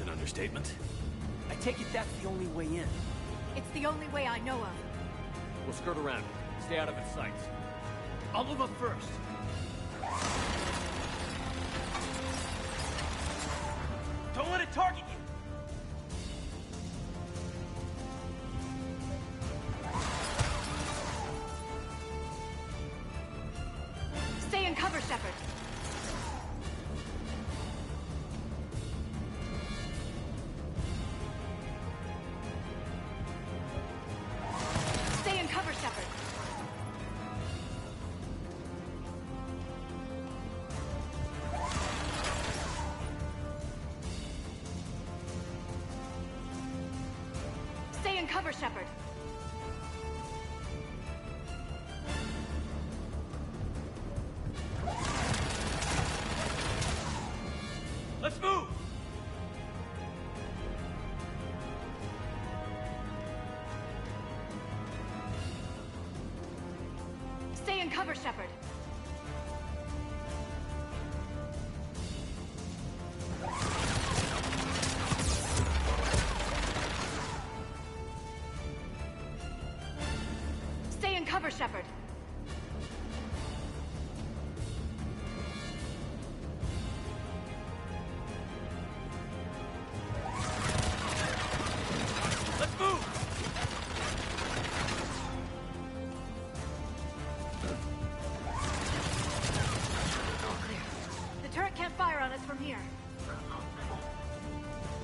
an understatement. I take it that's the only way in. It's the only way I know of. We'll skirt around it. Stay out of its sight. I'll move up first. Don't let it target you! Stay in cover, Shepard. Stay in cover, Shepard. Stay in cover, Shepard. Let's move! Stay in cover, Shepard. Stay in cover, Shepard. Let's move! All clear. The turret can't fire on us from here.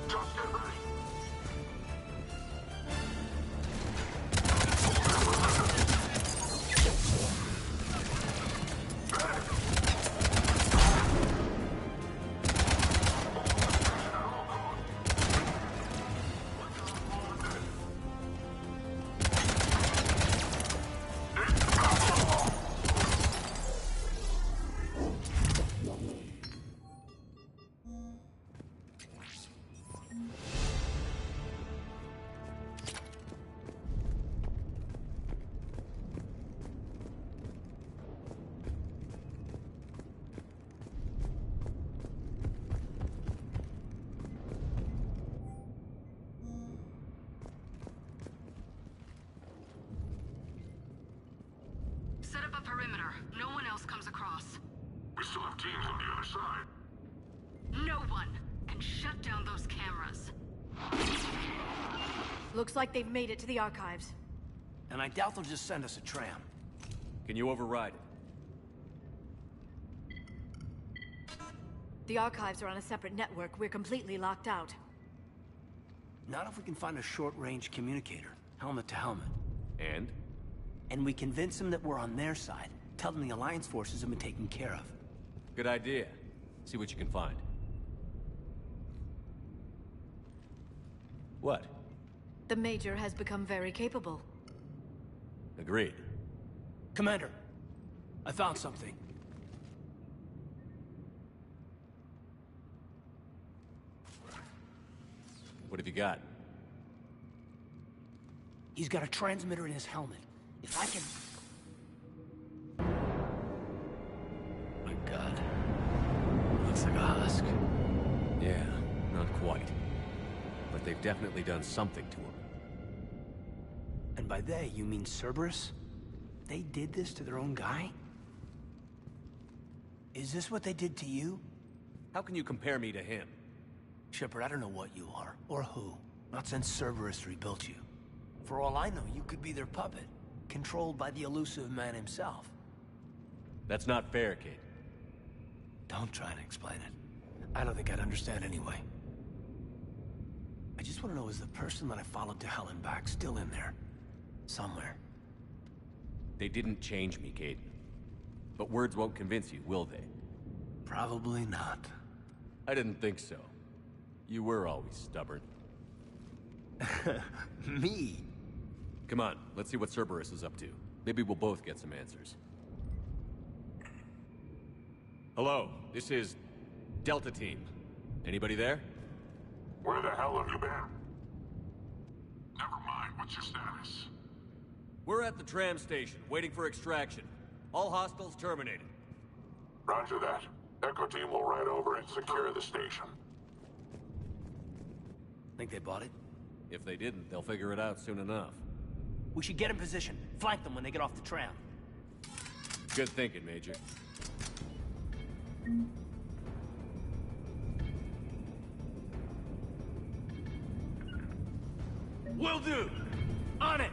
Just get ready. Set up a perimeter. No one else comes across. We still have teams on the other side. No one! And shut down those cameras. Looks like they've made it to the archives. And I doubt they'll just send us a tram. Can you override it? The archives are on a separate network. We're completely locked out. Not if we can find a short-range communicator, helmet to helmet. And? And we convince them that we're on their side. Tell them the Alliance forces have been taken care of. Good idea. See what you can find. What? The Major has become very capable. Agreed. Commander, I found something. What have you got? He's got a transmitter in his helmet. If I can... My God. Looks like a husk. Yeah, not quite. But they've definitely done something to him. And by they, you mean Cerberus? They did this to their own guy? Is this what they did to you? How can you compare me to him? Shepard, I don't know what you are, or who. Not since Cerberus rebuilt you. For all I know, you could be their puppet, controlled by the elusive man himself. That's not fair, kid. Don't try to explain it. I don't think I'd understand anyway. I just want to know, is the person that I followed to hell and back still in there? Somewhere. They didn't change me, Caden. But words won't convince you, will they? Probably not. I didn't think so. You were always stubborn. Me? Come on, let's see what Cerberus is up to. Maybe we'll both get some answers. Hello, this is Delta Team. Anybody there? Where the hell have you been? Never mind, what's your status? We're at the tram station, waiting for extraction. All hostiles terminated. Roger that. Echo team will ride over and secure the station. Think they bought it? If they didn't, they'll figure it out soon enough. We should get in position. Flank them when they get off the tram. Good thinking, Major. Will do! On it!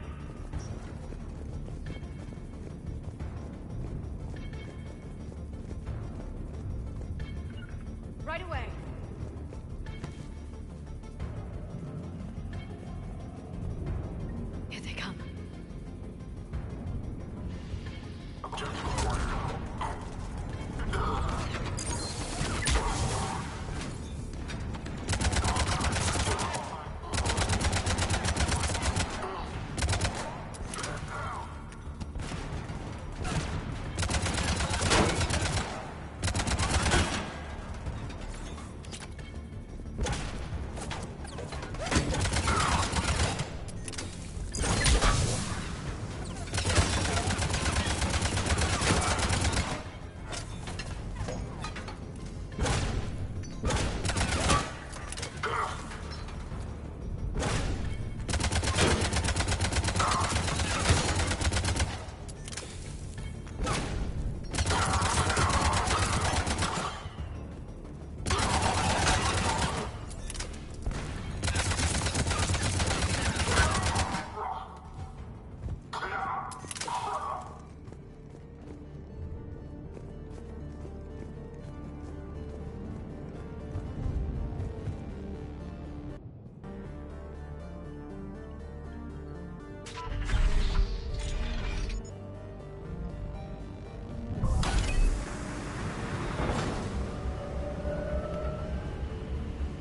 Right away. Here they come.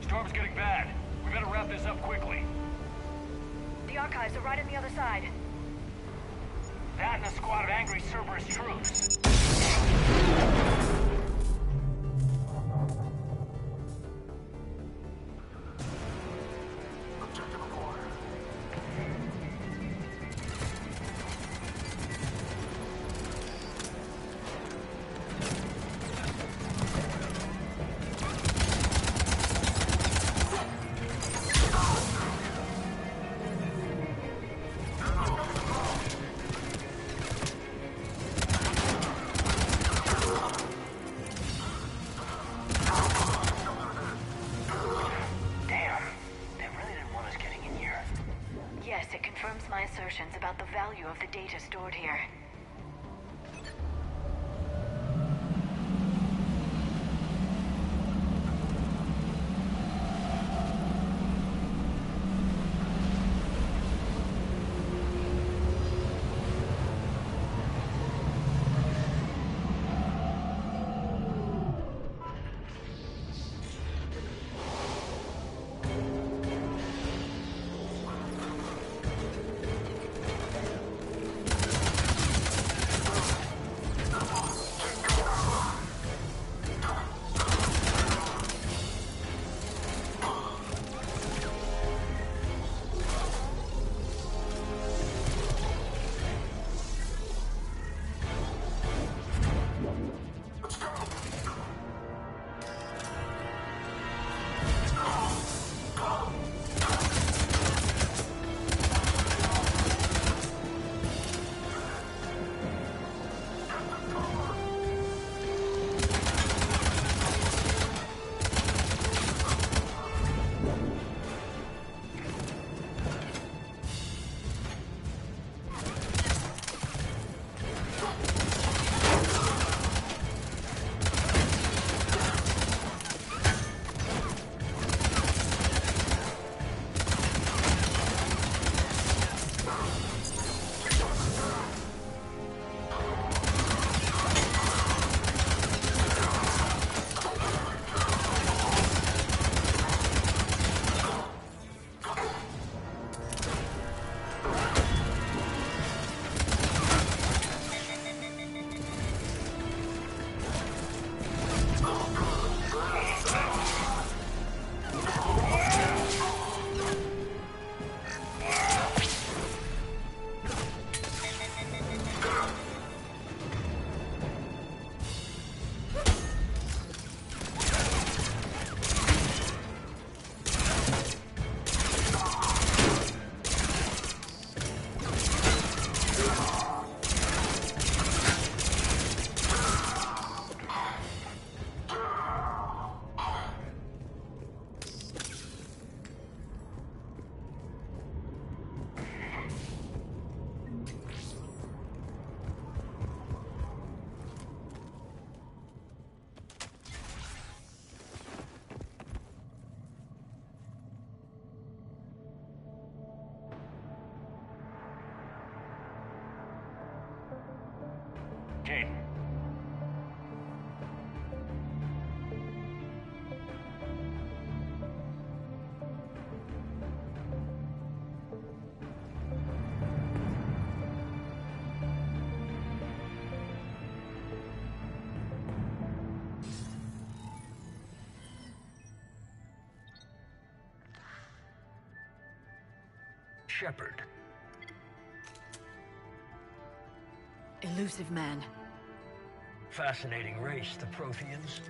Storm's getting bad. We better wrap this up quickly. The archives are right on the other side. That and a squad of angry Cerberus troops. Yes, it confirms my assertions about the value of the data stored here. Shepard. Elusive man. Fascinating race, the Protheans.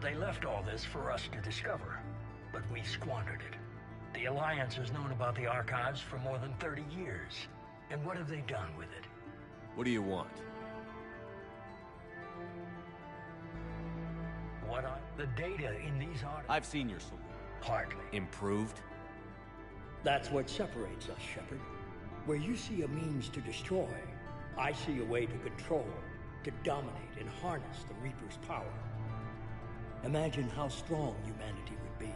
They left all this for us to discover, but we squandered it. The Alliance has known about the archives for more than 30 years. And what have they done with it? What do you want? The data in these archives... I've seen your saloon. Hardly. Improved? That's what separates us, Shepard. Where you see a means to destroy, I see a way to control, to dominate and harness the Reaper's power. Imagine how strong humanity would be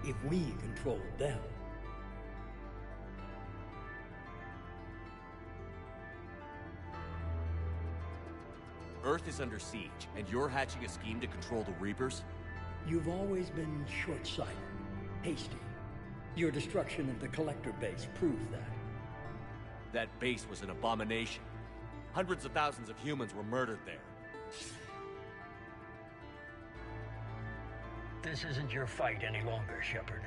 if we controlled them. Earth is under siege, and you're hatching a scheme to control the Reapers? You've always been short-sighted, hasty. Your destruction of the Collector base proved that. That base was an abomination. Hundreds of thousands of humans were murdered there. This isn't your fight any longer, Shepard.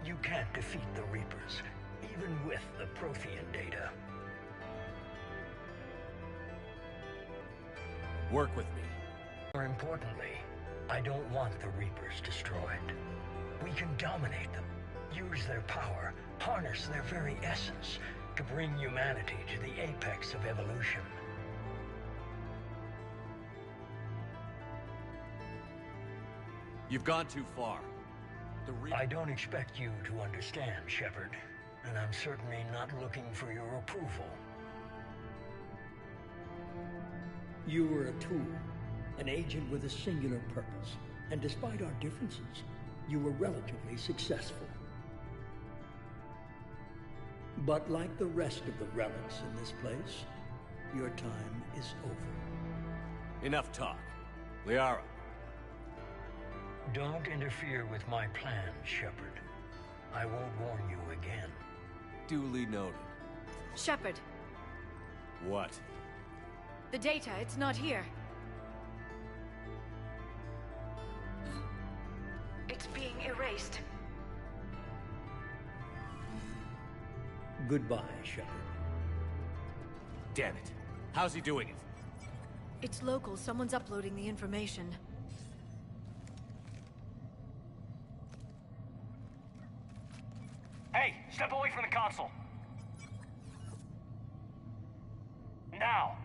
You can't defeat the Reapers, even with the Prothean data. Work with me. More importantly, I don't want the Reapers destroyed. We can dominate them, use their power, harness their very essence to bring humanity to the apex of evolution. You've gone too far. I don't expect you to understand, Shepard, and I'm certainly not looking for your approval. You were a tool, an agent with a singular purpose, and despite our differences, you were relatively successful. But like the rest of the relics in this place, your time is over. Enough talk. Liara. Don't interfere with my plans, Shepard. I won't warn you again. Duly noted. Shepard, What? the data, it's not here. It's being erased. Goodbye, Shepard. Damn it. How's he doing it? It's local. Someone's uploading the information. Hey, step away from the console. Now.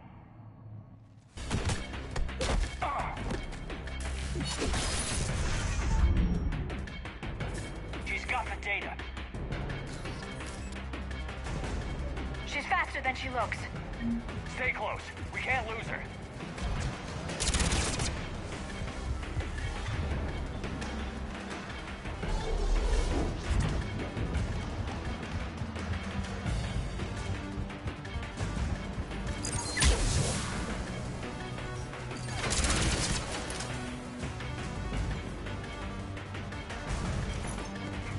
She's got the data. She's faster than she looks. Stay close. We can't lose her.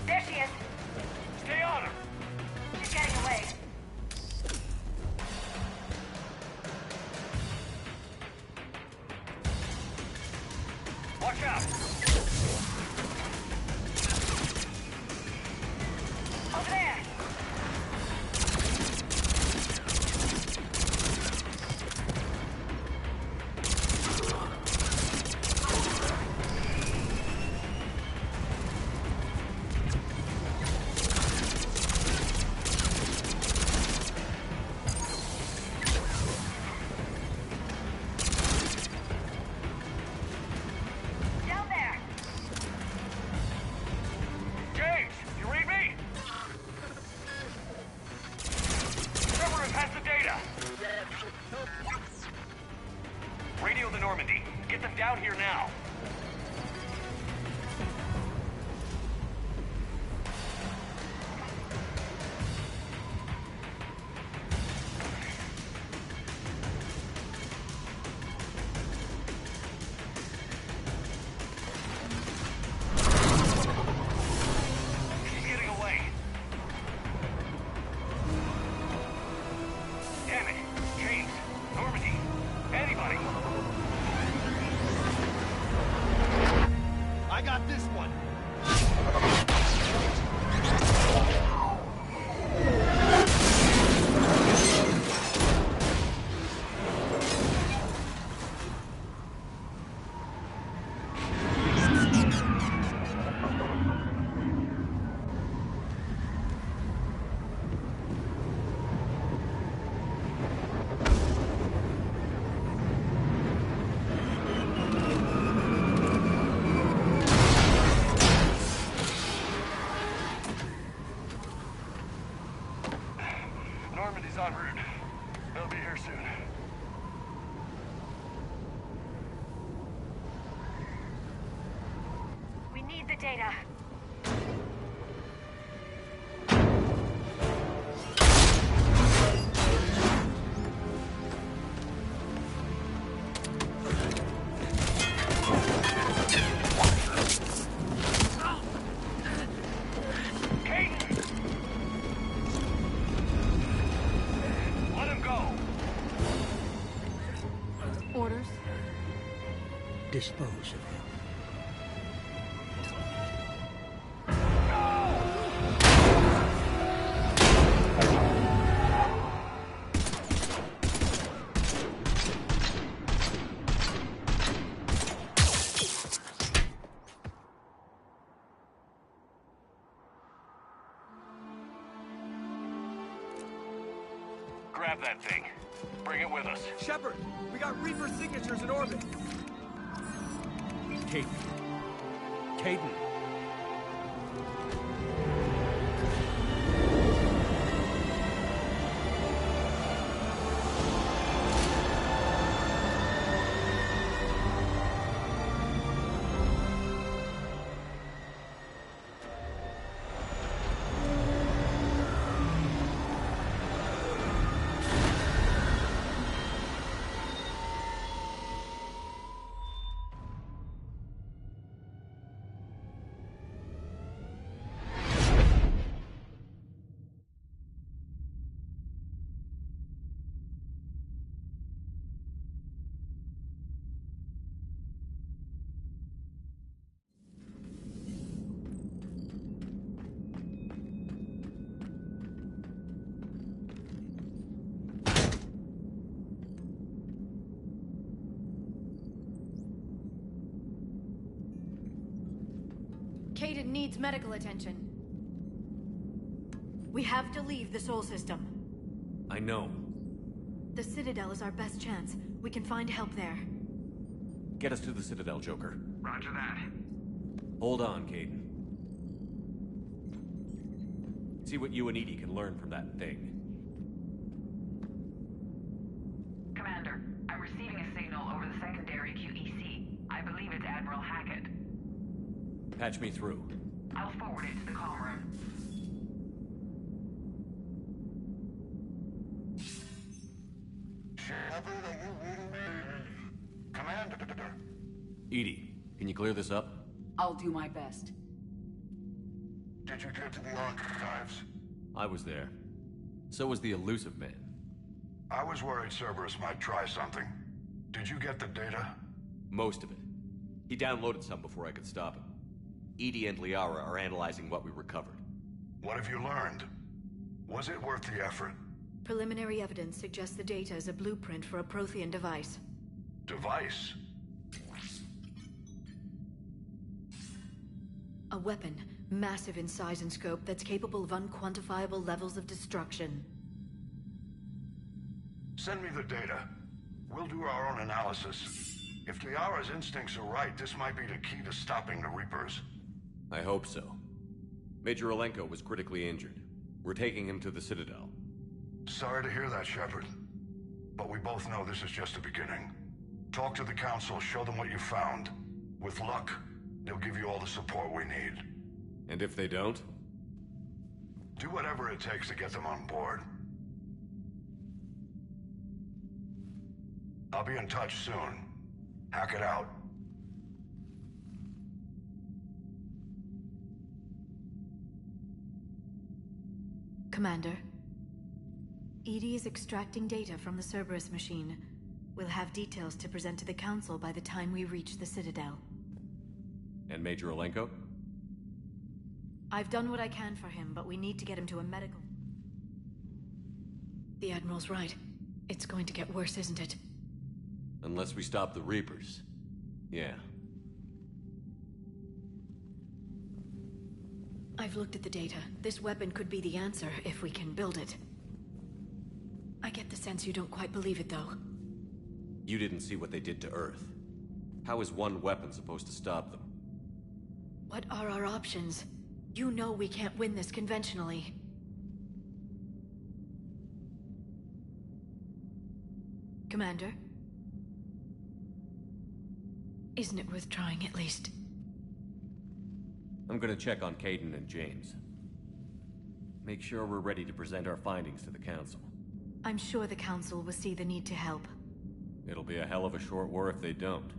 There she is. Stay on her. She's getting away. Watch out. Over there. Down there. James, you read me? Cerberus has the data. Radio the Normandy. Get them down here now. She's getting away. Damn it. James, Normandy, anybody. I got this one. need the data. Orders? Dispose of him. Grab that thing. Bring it with us. Shepard, we got Reaper signatures in orbit. Caden. Caden. Caden needs medical attention. We have to leave the Sol system. I know. The Citadel is our best chance. We can find help there. Get us to the Citadel, Joker. Roger that. Hold on, Caden. See what you and EDI can learn from that thing. Commander, I'm receiving a signal over the secondary QEC. I believe it's Admiral Hackett. Patch me through. I'll forward it to the comm room. Shepard, are you reading me? Commander. EDI, can you clear this up? I'll do my best. Did you get to the archives? I was there. So was the elusive man. I was worried Cerberus might try something. Did you get the data? Most of it. He downloaded some before I could stop him. EDI and Liara are analyzing what we recovered. What have you learned? Was it worth the effort? Preliminary evidence suggests the data is a blueprint for a Prothean device. Device? A weapon, massive in size and scope, that's capable of unquantifiable levels of destruction. Send me the data. We'll do our own analysis. If Liara's instincts are right, this might be the key to stopping the Reapers. I hope so. Major Alenko was critically injured. We're taking him to the Citadel. Sorry to hear that, Shepard. But we both know this is just the beginning. Talk to the Council, show them what you found. With luck, they'll give you all the support we need. And if they don't? Do whatever it takes to get them on board. I'll be in touch soon. Hack it out. Commander, EDI is extracting data from the Cerberus machine. We'll have details to present to the Council by the time we reach the Citadel. And Major Alenko? I've done what I can for him, but we need to get him to a medical... The Admiral's right. It's going to get worse, isn't it? Unless we stop the Reapers. Yeah. I've looked at the data. This weapon could be the answer if we can build it. I get the sense you don't quite believe it, though. You didn't see what they did to Earth. How is one weapon supposed to stop them? What are our options? You know we can't win this conventionally. Commander? Isn't it worth trying, at least? I'm gonna check on Kaidan and James. Make sure we're ready to present our findings to the Council. I'm sure the Council will see the need to help. It'll be a hell of a short war if they don't.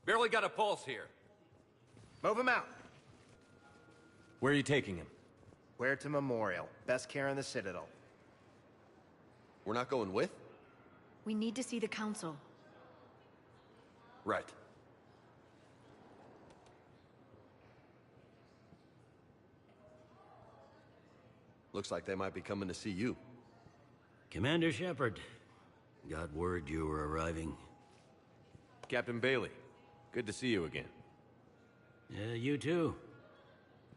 Barely got a pulse here. Move him out. Where are you taking him? Where to Memorial. Best care in the Citadel. We're not going with? We need to see the Council. Right. Looks like they might be coming to see you. Commander Shepard, got word you were arriving. Captain Bailey, good to see you again. You too.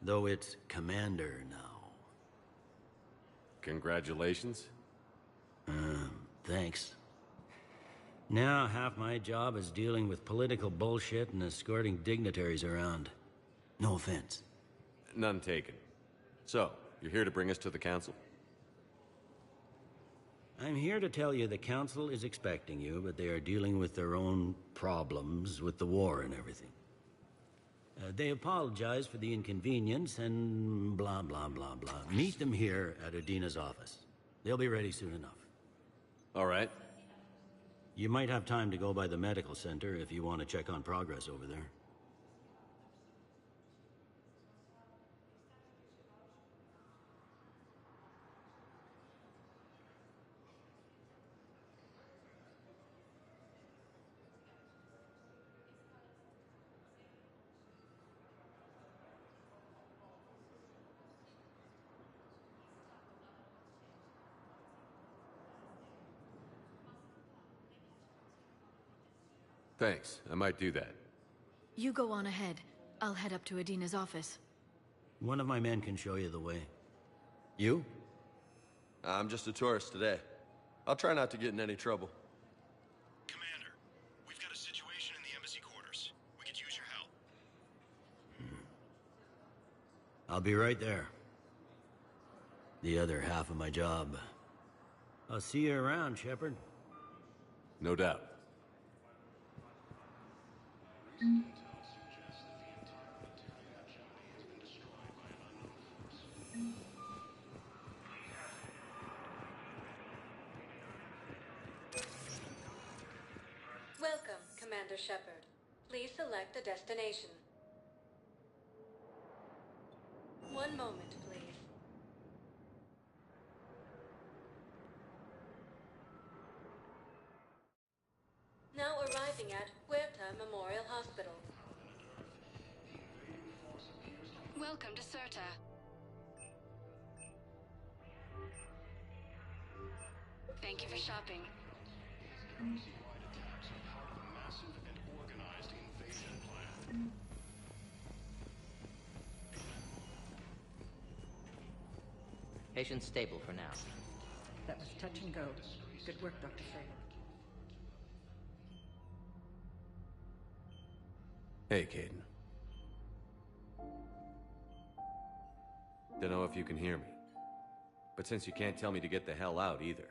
Though it's Commander now. Congratulations. Thanks. Now half my job is dealing with political bullshit and escorting dignitaries around. No offense. None taken. So, you're here to bring us to the Council? I'm here to tell you the Council is expecting you, but they are dealing with their own problems with the war and everything. They apologize for the inconvenience and blah, blah, blah, blah. Meet them here at Adina's office. They'll be ready soon enough. All right. You might have time to go by the medical center if you want to check on progress over there. Thanks. I might do that. You go on ahead. I'll head up to Adina's office. One of my men can show you the way. You? I'm just a tourist today. I'll try not to get in any trouble. Commander, we've got a situation in the embassy quarters. We could use your help. I'll be right there. The other half of my job. I'll see you around, Shepard. No doubt. Welcome, Commander Shepard. Please select a destination. One moment, please. Now arriving at Huerta Memorial Hospital. Welcome to Cirta. Thank you for shopping. Patient's stable for now. That was touch and go. Good work, Dr. Fraser. Hey, Kaidan. Don't know if you can hear me. But since you can't tell me to get the hell out either,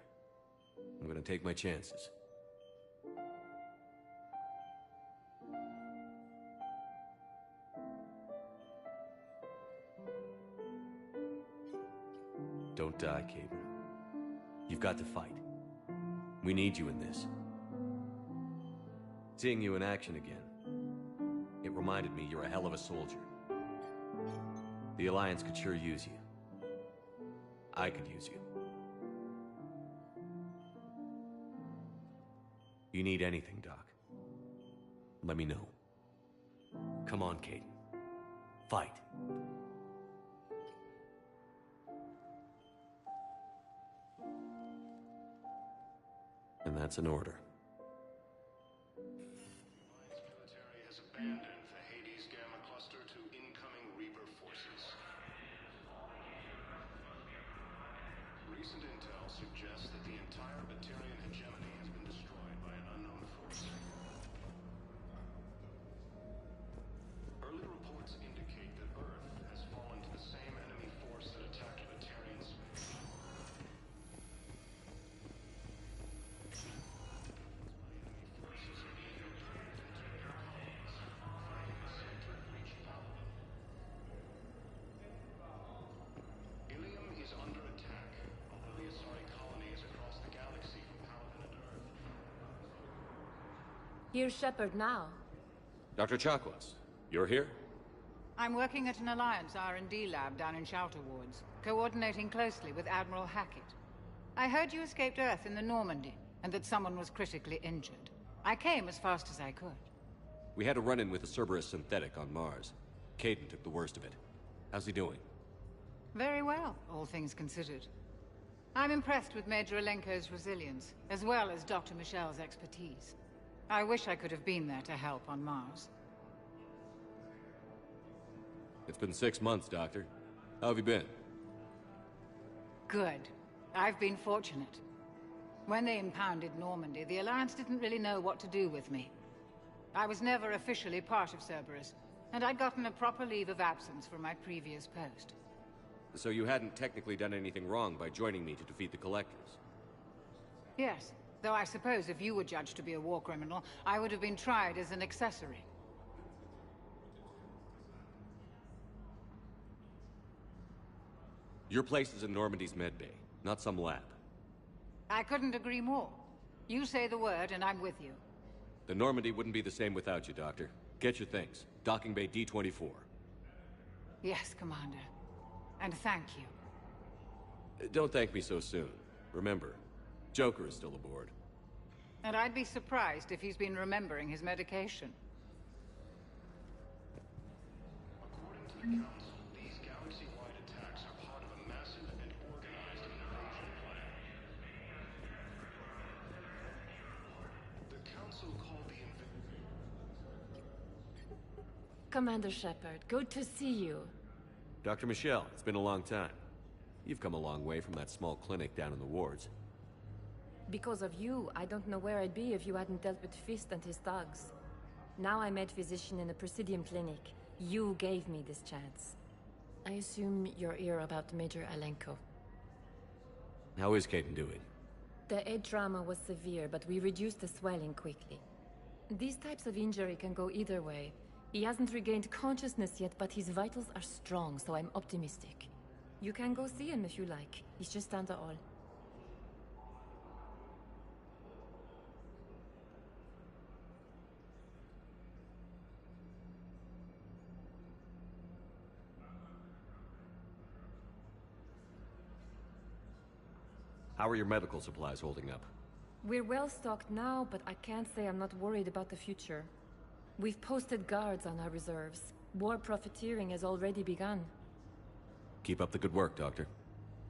I'm gonna take my chances. Don't die, Kaidan. You've got to fight. We need you in this. Seeing you in action again, it it reminded me you're a hell of a soldier. The Alliance could sure use you. I could use you. You need anything, Doc, let me know. Come on, Kaidan. Fight. And that's an order. Alliance military has abandoned the Hades Gamma Cluster to incoming Reaper forces. Recent intel suggests that the entire Batarian hegemony has been destroyed by an unknown force. Early reports indicate that Earth has fallen to the same enemy force that attacked Batarian space. Ilium is under attack, although the Asari colony is across the galaxy from Paladin and Earth. Here's Shepard now. Dr. Chakwas, you're here? I'm working at an Alliance R&D lab down in Shelter Wards, coordinating closely with Admiral Hackett. I heard you escaped Earth in the Normandy, and that someone was critically injured. I came as fast as I could. We had a run-in with a Cerberus synthetic on Mars. Kaidan took the worst of it. How's he doing? Very well, all things considered. I'm impressed with Major Alenko's resilience, as well as Dr. Michel's expertise. I wish I could have been there to help on Mars. It's been 6 months, Doctor. How have you been? Good. I've been fortunate. When they impounded Normandy, the Alliance didn't really know what to do with me. I was never officially part of Cerberus, and I'd gotten a proper leave of absence from my previous post. So you hadn't technically done anything wrong by joining me to defeat the Collectors? Yes, though I suppose if you were judged to be a war criminal, I would have been tried as an accessory. Your place is in Normandy's medbay, not some lab. I couldn't agree more. You say the word, and I'm with you. The Normandy wouldn't be the same without you, Doctor. Get your things. Docking Bay D-24. Yes, Commander. And thank you. Don't thank me so soon. Remember, Joker is still aboard. And I'd be surprised if he's been remembering his medication. According to the Council, these galaxy-wide attacks are part of a massive and organized invasion plan. The Council called the invasion. Commander Shepard, good to see you. Dr. Michel, it's been a long time. You've come a long way from that small clinic down in the wards. Because of you, I don't know where I'd be if you hadn't dealt with Fist and his thugs. Now I'm med physician in a Presidium clinic. You gave me this chance. I assume you're here about Major Alenko. How is Kaidan doing? The head trauma was severe, but we reduced the swelling quickly. These types of injury can go either way. He hasn't regained consciousness yet, but his vitals are strong, so I'm optimistic. You can go see him if you like. He's just down the hall. How are your medical supplies holding up? We're well stocked now, but I can't say I'm not worried about the future. We've posted guards on our reserves. War profiteering has already begun. Keep up the good work, Doctor.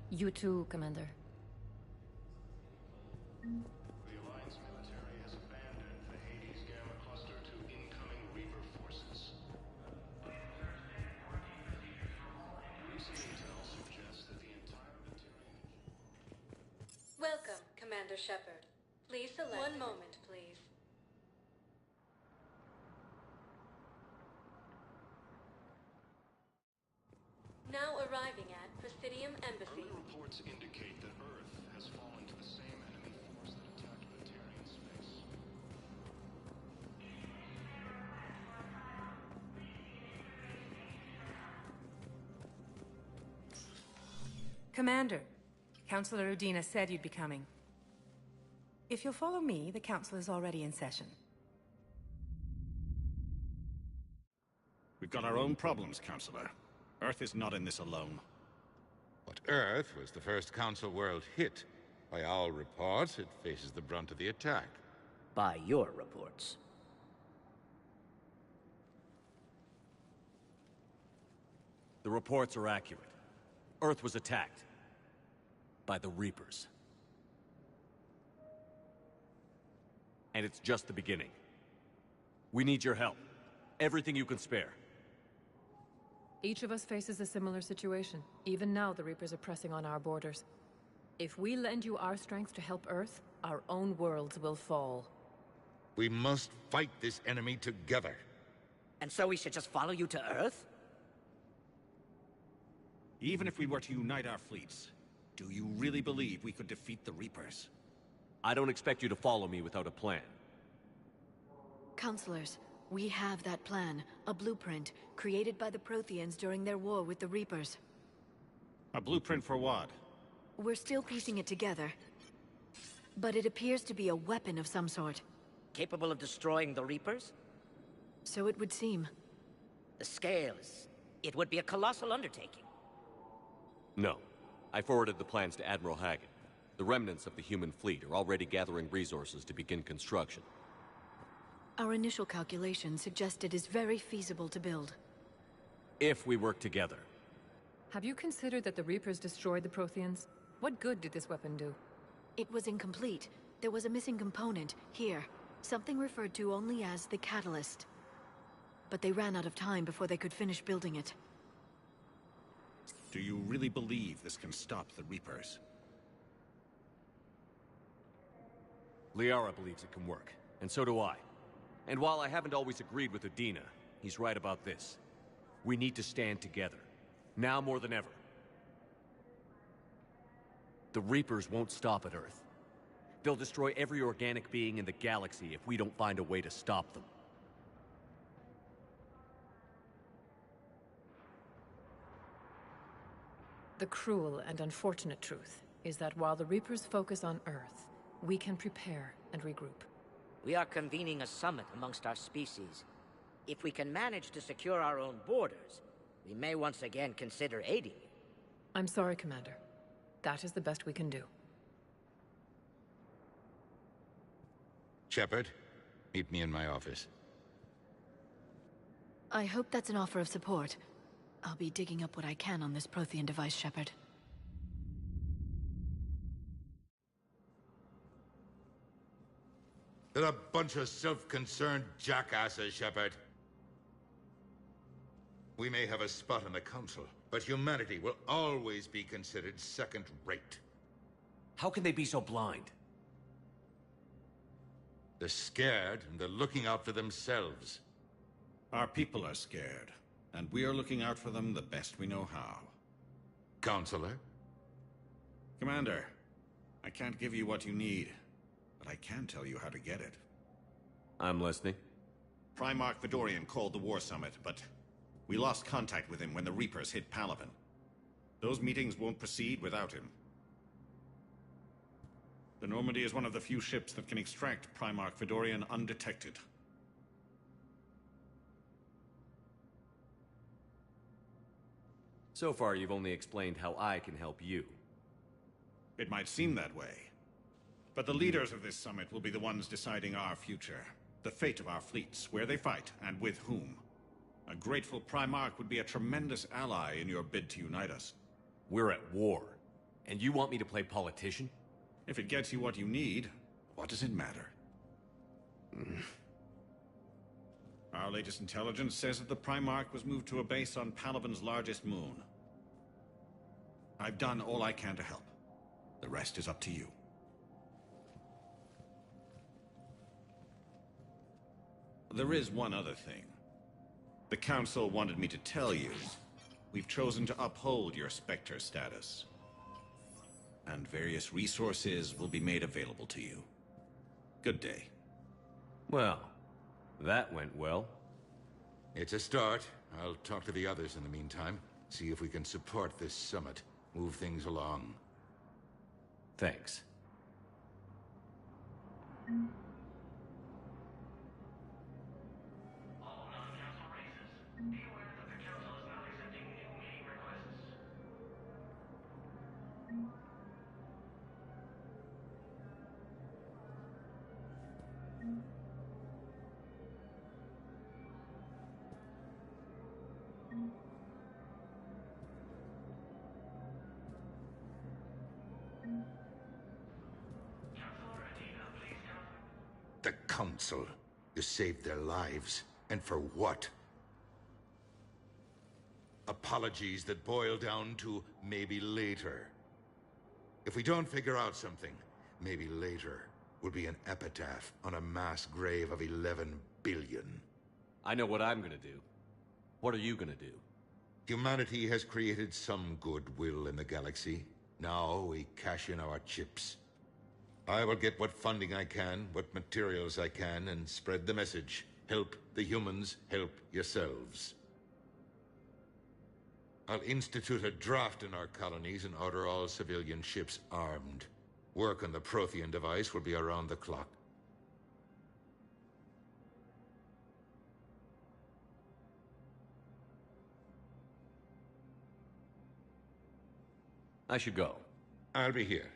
You too, Commander. The Alliance military has abandoned the Hades Gamma Cluster to incoming Reaper forces. Recent intel suggests that the entire Batarian... Welcome, Commander Shepard. Please select... One moment, please. Now arriving at Presidium Embassy. Early reports indicate that Earth has fallen to the same enemy force that attacked Batarian space. Commander, Councilor Udina said you'd be coming. If you'll follow me, the Council is already in session. We've got our own problems, Counselor. Earth is not in this alone. But Earth was the first Council world hit. By all reports, it faces the brunt of the attack. By your reports. The reports are accurate. Earth was attacked. By the Reapers. And it's just the beginning. We need your help. Everything you can spare. Each of us faces a similar situation. Even now, the Reapers are pressing on our borders. If we lend you our strength to help Earth, our own worlds will fall. We must fight this enemy together. And so we should just follow you to Earth? Even if we were to unite our fleets, do you really believe we could defeat the Reapers? I don't expect you to follow me without a plan. Counselors, we have that plan. A blueprint, created by the Protheans during their war with the Reapers. A blueprint for what? We're still piecing it together. But it appears to be a weapon of some sort. Capable of destroying the Reapers? So it would seem. The scale is... it would be a colossal undertaking. No. I forwarded the plans to Admiral Hackett. The remnants of the human fleet are already gathering resources to begin construction. Our initial calculations suggest it is very feasible to build. If we work together. Have you considered that the Reapers destroyed the Protheans? What good did this weapon do? It was incomplete. There was a missing component, here. Something referred to only as the Catalyst. But they ran out of time before they could finish building it. Do you really believe this can stop the Reapers? Liara believes it can work, and so do I. And while I haven't always agreed with Udina, he's right about this. We need to stand together. Now more than ever. The Reapers won't stop at Earth. They'll destroy every organic being in the galaxy if we don't find a way to stop them. The cruel and unfortunate truth is that while the Reapers focus on Earth, we can prepare and regroup. We are convening a summit amongst our species. If we can manage to secure our own borders, we may once again consider aiding you. I'm sorry, Commander. That is the best we can do. Shepard, meet me in my office. I hope that's an offer of support. I'll be digging up what I can on this Prothean device, Shepard. They're a bunch of self-concerned jackasses, Shepard. We may have a spot in the Council, but humanity will always be considered second-rate. How can they be so blind? They're scared, and they're looking out for themselves. Our people are scared, and we are looking out for them the best we know how. Counselor? Commander, I can't give you what you need, but I can tell you how to get it. I'm listening. Primarch Fedorian called the War Summit, but we lost contact with him when the Reapers hit Palaven. Those meetings won't proceed without him. The Normandy is one of the few ships that can extract Primarch Fedorian undetected. So far, you've only explained how I can help you. It might seem that way. But the leaders of this summit will be the ones deciding our future. The fate of our fleets, where they fight, and with whom. A grateful Primarch would be a tremendous ally in your bid to unite us. We're at war. And you want me to play politician? If it gets you what you need, what does it matter? Our latest intelligence says that the Primarch was moved to a base on Palaven's largest moon. I've done all I can to help. The rest is up to you. There is one other thing. The Council wanted me to tell you, we've chosen to uphold your Spectre status. And various resources will be made available to you. Good day. Well, that went well. It's a start. I'll talk to the others in the meantime. See if we can support this summit. Move things along. Thanks. The Council. You saved their lives. And for what? Apologies that boil down to maybe later. If we don't figure out something, maybe later will be an epitaph on a mass grave of 11 billion. I know what I'm gonna do. What are you gonna do? Humanity has created some goodwill in the galaxy. Now we cash in our chips. I will get what funding I can, what materials I can, and spread the message. Help the humans, help yourselves. I'll institute a draft in our colonies and order all civilian ships armed. Work on the Prothean device will be around the clock. I should go. I'll be here.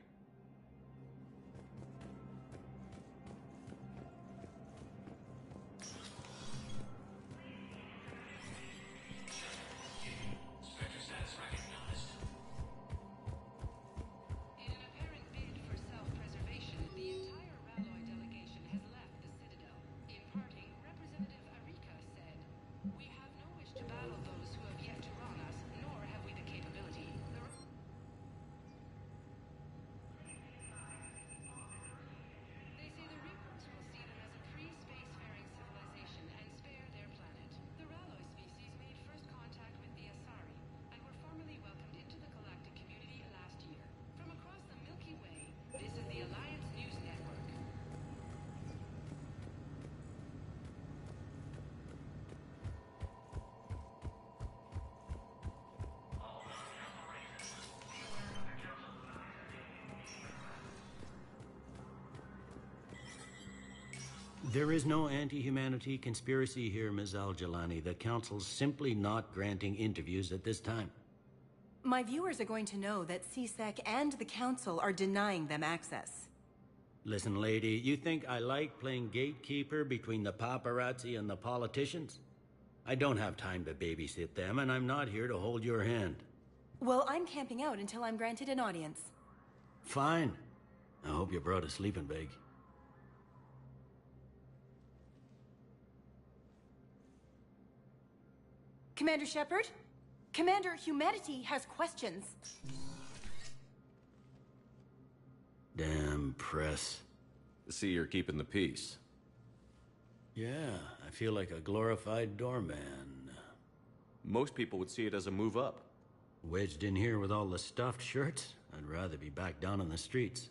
There is no anti-humanity conspiracy here, Ms. Al-Jalani. The Council's simply not granting interviews at this time. My viewers are going to know that CSEC and the Council are denying them access. Listen, lady, you think I like playing gatekeeper between the paparazzi and the politicians? I don't have time to babysit them, and I'm not here to hold your hand. Well, I'm camping out until I'm granted an audience. Fine. I hope you brought a sleeping bag. Commander Shepard? Commander, humanity has questions. Damn press. See, you're keeping the peace. Yeah, I feel like a glorified doorman. Most people would see it as a move up. Wedged in here with all the stuffed shirts? I'd rather be back down on the streets.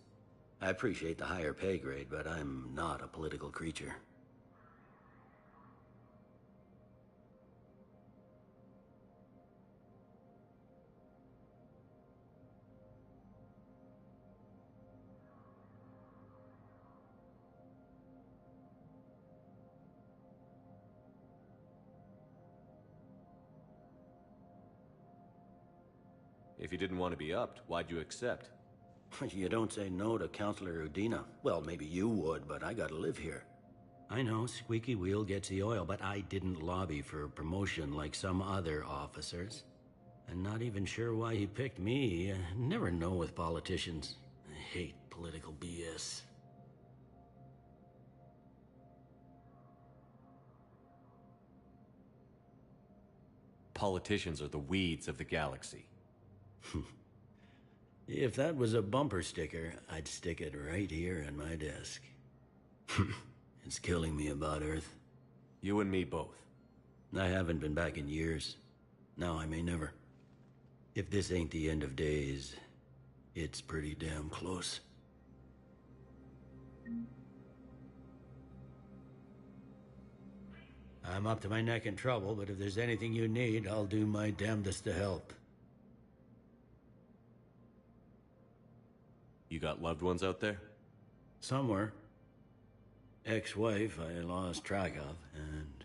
I appreciate the higher pay grade, but I'm not a political creature. If you didn't want to be upped, why'd you accept? You don't say no to Counselor Udina. Well, maybe you would, but I gotta live here. I know, squeaky wheel gets the oil, but I didn't lobby for promotion like some other officers. I'm not even sure why he picked me. I never know with politicians. I hate political BS. Politicians are the weeds of the galaxy. If that was a bumper sticker, I'd stick it right here on my desk. It's killing me about Earth. You and me both. I haven't been back in years. Now I may never. If this ain't the end of days, it's pretty damn close. I'm up to my neck in trouble, but if there's anything you need, I'll do my damnedest to help. You got loved ones out there? Somewhere. Ex-wife I lost track of, and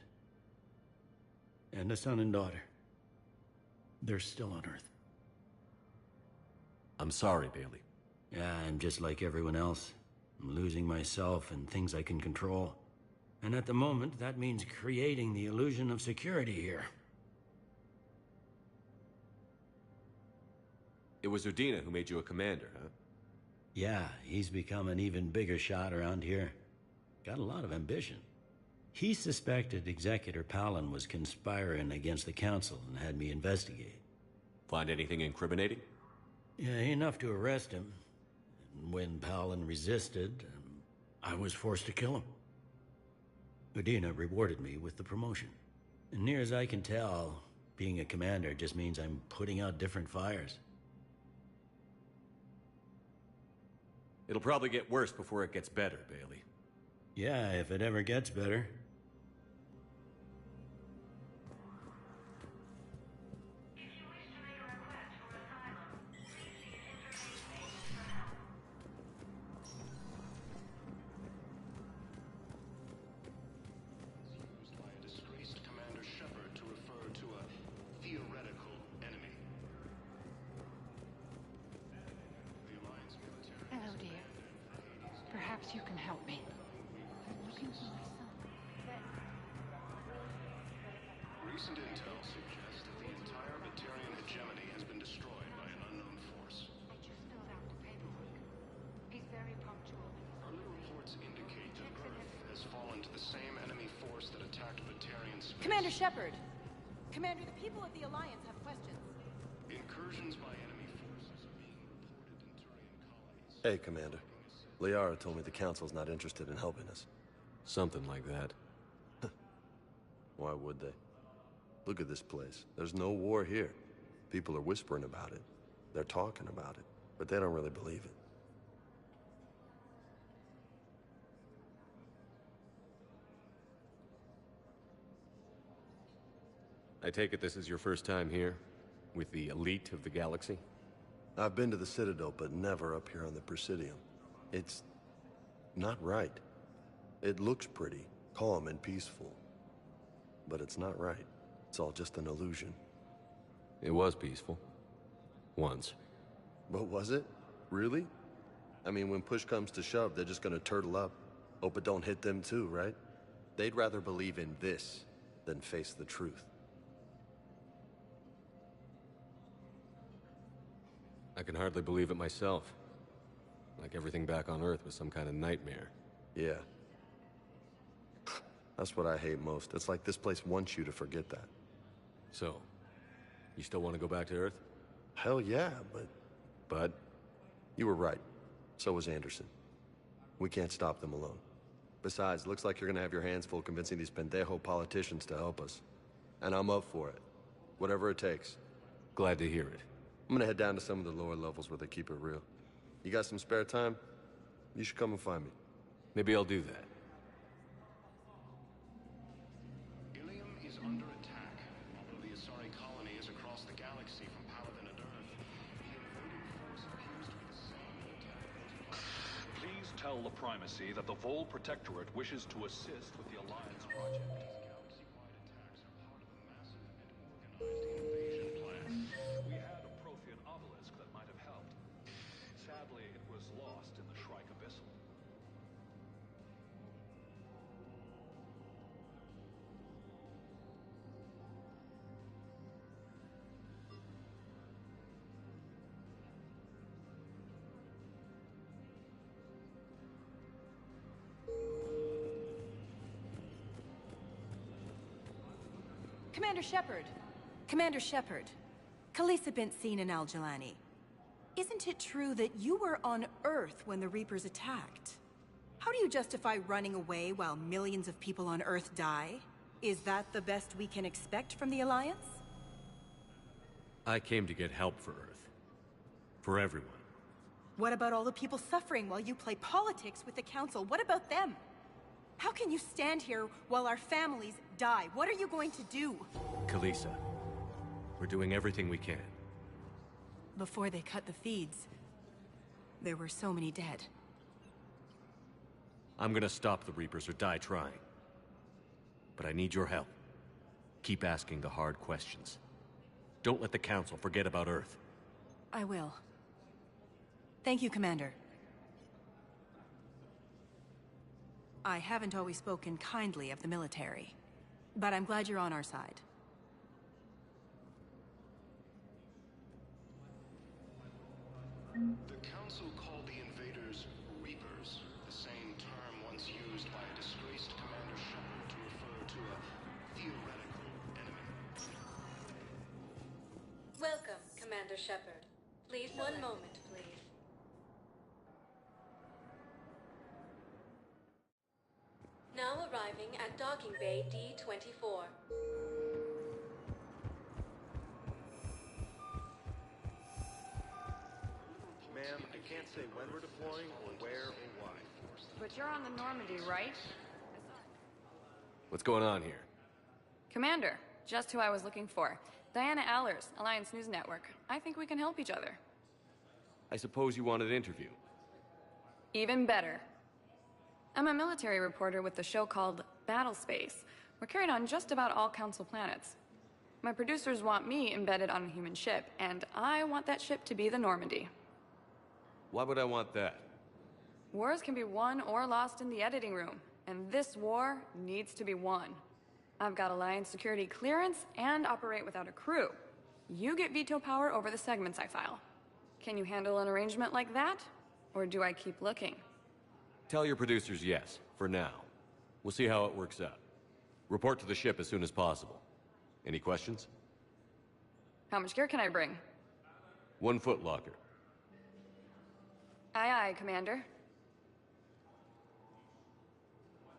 and a son and daughter. They're still on Earth. I'm sorry, Bailey. Yeah, I'm just like everyone else. I'm losing myself and things I can control. And at the moment, that means creating the illusion of security here. It was Udina who made you a commander, huh? Yeah, he's become an even bigger shot around here. Got a lot of ambition. He suspected Executor Palin was conspiring against the Council and had me investigate. Find anything incriminating? Yeah, enough to arrest him. And when Palin resisted, I was forced to kill him. Udina rewarded me with the promotion. And near as I can tell, being a commander just means I'm putting out different fires. It'll probably get worse before it gets better, Bailey. Yeah, if it ever gets better. Used by a disgraced Commander Shepard to refer to a theoretical enemy. The Alliance military... Hello, dear. Perhaps you can help me. I'm looking for my son. Recent intel suggests that the entire Batarian hegemony has been destroyed by an unknown force. I just filled out the paperwork. He's very punctual. Early reports indicate that Earth has fallen to the same enemy force that attacked Batarian space. Commander Shepard! Commander, the people of the Alliance have questions. Incursions by enemy forces are being reported in Turian colonies. Hey, Commander. Liara told me the Council's not interested in helping us. Something like that. Why would they? Look at this place. There's no war here. People are whispering about it. They're talking about it, but they don't really believe it. I take it this is your first time here? With the elite of the galaxy? I've been to the Citadel, but never up here on the Presidium. It's not right. It looks pretty, calm and peaceful. But it's not right. It's all just an illusion. It was peaceful. Once. But was it? Really? I mean, when push comes to shove, they're just gonna turtle up. Hope it don't hit them too, right? They'd rather believe in this than face the truth. I can hardly believe it myself. Like everything back on Earth was some kind of nightmare. Yeah. That's what I hate most. It's like this place wants you to forget that. So, you still want to go back to Earth? Hell yeah, but... You were right. So was Anderson. We can't stop them alone. Besides, looks like you're gonna have your hands full convincing these pendejo politicians to help us. And I'm up for it. Whatever it takes. Glad to hear it. I'm gonna head down to some of the lower levels where they keep it real. You got some spare time? You should come and find me. Maybe I'll do that. Ilium is under attack. Although the Asari colony is across the galaxy from Paladin and Earth, the invading force appears to be the same that attacked those planets. Please tell the Primacy that the Vol Protectorate wishes to assist with the Alliance project. We had a Prothean obelisk that might have helped. Sadly, it was lost in the Shrike Abyssal. Commander Shepard! Commander Shepard, Khalisah bint seen in Al-Jalani. Isn't it true that you were on Earth when the Reapers attacked? How do you justify running away while millions of people on Earth die? Is that the best we can expect from the Alliance? I came to get help for Earth. For everyone. What about all the people suffering while you play politics with the Council? What about them? How can you stand here while our families die? What are you going to do? Khalisah, we're doing everything we can. Before they cut the feeds, there were so many dead. I'm gonna stop the Reapers or die trying. But I need your help. Keep asking the hard questions. Don't let the Council forget about Earth. I will. Thank you, Commander. I haven't always spoken kindly of the military, but I'm glad you're on our side. The Council called the invaders Reapers, the same term once used by a disgraced Commander Shepard to refer to a theoretical enemy. Welcome, Commander Shepard. Please, one moment, please. Now arriving at Docking Bay D-24. Ma'am, I can't say when we're deploying or where or why. But you're on the Normandy, right? What's going on here? Commander, just who I was looking for. Diana Allers, Alliance News Network. I think we can help each other. I suppose you want an interview. Even better. I'm a military reporter with the show called Battle Space. We're carried on just about all Council planets. My producers want me embedded on a human ship, and I want that ship to be the Normandy. Why would I want that? Wars can be won or lost in the editing room, and this war needs to be won. I've got Alliance security clearance and operate without a crew. You get veto power over the segments I file. Can you handle an arrangement like that? Or do I keep looking? Tell your producers yes, for now. We'll see how it works out. Report to the ship as soon as possible. Any questions? How much gear can I bring? 1 foot locker. Aye, aye, Commander.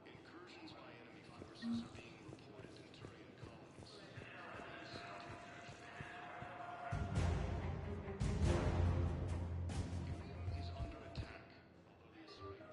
Incursions by enemy forces are being reported in Turian colonies. Ilium is under attack, although the Asari...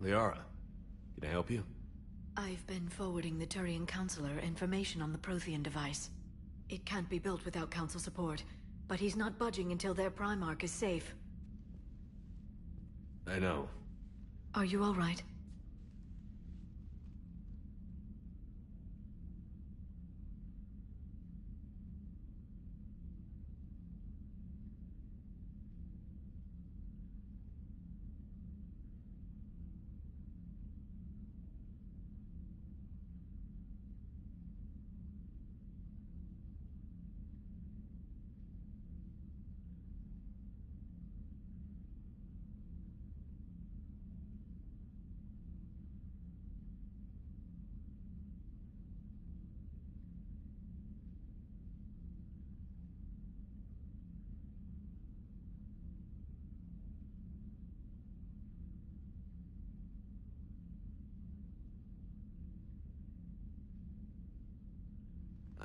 Liara, can I help you? I've been forwarding the Turian Counselor information on the Prothean device. It can't be built without Council support, but he's not budging until their Primarch is safe. I know. Are you all right?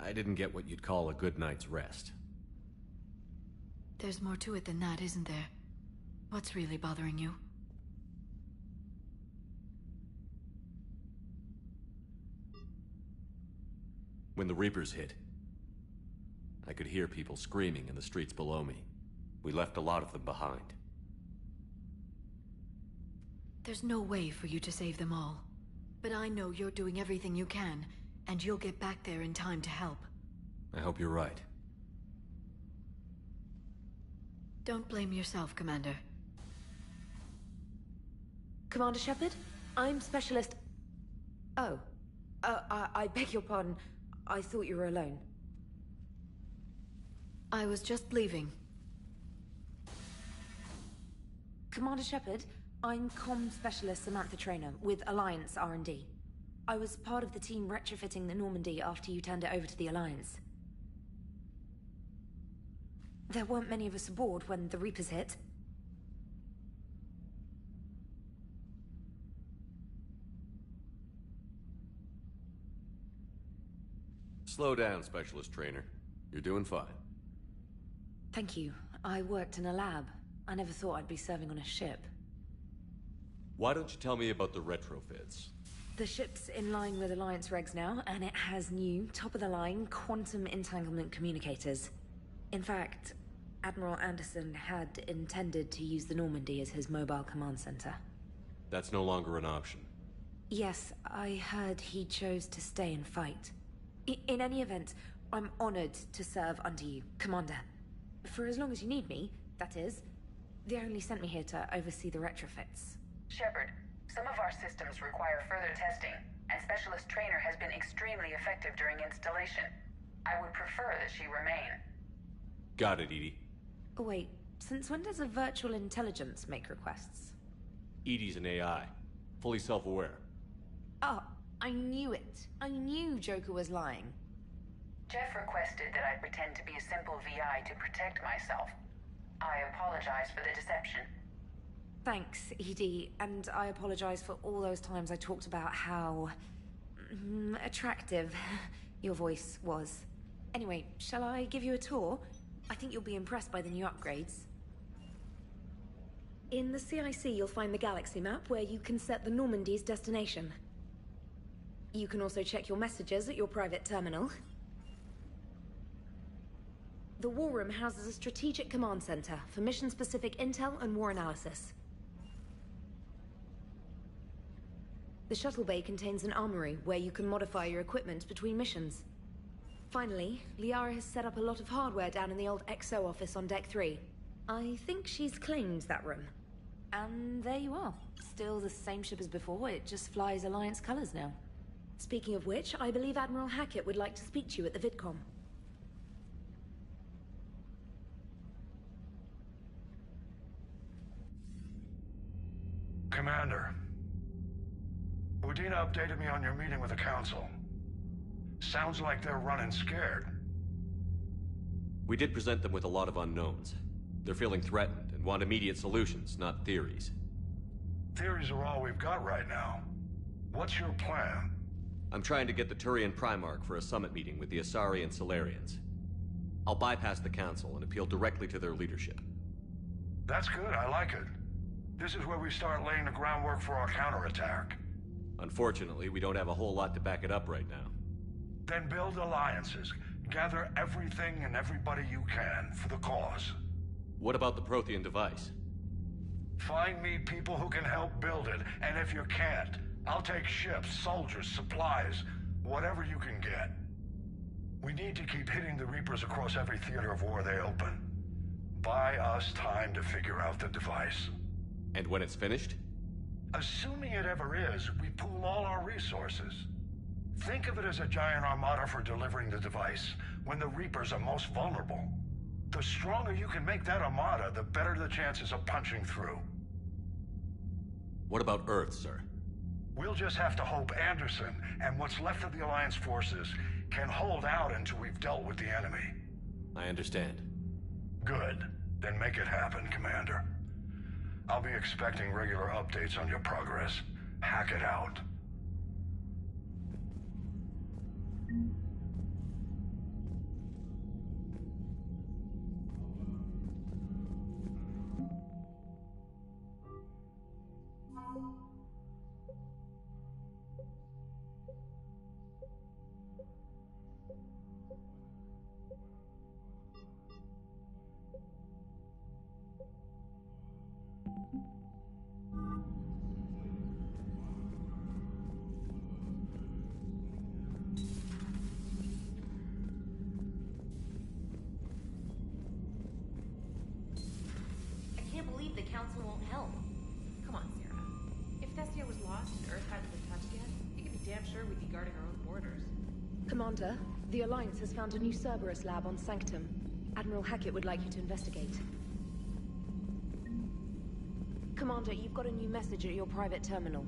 I didn't get what you'd call a good night's rest. There's more to it than that, isn't there? What's really bothering you? When the Reapers hit, I could hear people screaming in the streets below me. We left a lot of them behind. There's no way for you to save them all. But I know you're doing everything you can, and you'll get back there in time to help. I hope you're right. Don't blame yourself, Commander. Commander Shepard? I'm Specialist... Oh. I beg your pardon. I thought you were alone. I was just leaving. Commander Shepard, I'm Comm Specialist Samantha Traynor with Alliance R&D. I was part of the team retrofitting the Normandy after you turned it over to the Alliance. There weren't many of us aboard when the Reapers hit. Slow down, Specialist Traynor. You're doing fine. Thank you. I worked in a lab. I never thought I'd be serving on a ship. Why don't you tell me about the retrofits? The ship's in line with Alliance regs now, and it has new, top-of-the-line, quantum entanglement communicators. In fact, Admiral Anderson had intended to use the Normandy as his mobile command center. That's no longer an option. Yes, I heard he chose to stay and fight. In any event, I'm honored to serve under you, Commander. For as long as you need me, that is. They only sent me here to oversee the retrofits. Shepard, some of our systems require further testing, and Specialist Traynor has been extremely effective during installation. I would prefer that she remain. Got it, EDI. Oh, wait. Since when does a virtual intelligence make requests? EDI's an AI. Fully self-aware. Oh, I knew it. I knew Joker was lying. Jeff requested that I pretend to be a simple VI to protect myself. I apologize for the deception. Thanks, EDI, and I apologize for all those times I talked about how... attractive your voice was. Anyway, shall I give you a tour? I think you'll be impressed by the new upgrades. In the CIC, you'll find the galaxy map where you can set the Normandy's destination. You can also check your messages at your private terminal. The War Room houses a strategic command center for mission-specific intel and war analysis. The shuttle bay contains an armory where you can modify your equipment between missions. Finally, Liara has set up a lot of hardware down in the old XO office on Deck 3. I think she's claimed that room. And there you are. Still the same ship as before, it just flies Alliance colors now. Speaking of which, I believe Admiral Hackett would like to speak to you at the VidCom. Commander, Udina updated me on your meeting with the Council. Sounds like they're running scared. We did present them with a lot of unknowns. They're feeling threatened and want immediate solutions, not theories. Theories are all we've got right now. What's your plan? I'm trying to get the Turian Primarch for a summit meeting with the Asari and Salarians. I'll bypass the Council and appeal directly to their leadership. That's good, I like it. This is where we start laying the groundwork for our counterattack. Unfortunately, we don't have a whole lot to back it up right now. Then build alliances. Gather everything and everybody you can for the cause. What about the Prothean device? Find me people who can help build it, and if you can't, I'll take ships, soldiers, supplies, whatever you can get. We need to keep hitting the Reapers across every theater of war they open. Buy us time to figure out the device. And when it's finished? Assuming it ever is, we pool all our resources. Think of it as a giant armada for delivering the device, when the Reapers are most vulnerable. The stronger you can make that armada, the better the chances of punching through. What about Earth, sir? We'll just have to hope Anderson, and what's left of the Alliance forces, can hold out until we've dealt with the enemy. I understand. Good. Then make it happen, Commander. I'll be expecting regular updates on your progress. Hack it out. I can't believe the Council won't help. Come on, Sarah. If Thessia was lost and Earth hadn't been touched yet, you can be damn sure we'd be guarding our own borders. Commander, the Alliance has found a new Cerberus lab on Sanctum. Admiral Hackett would like you to investigate. Commander, you've got a new message at your private terminal.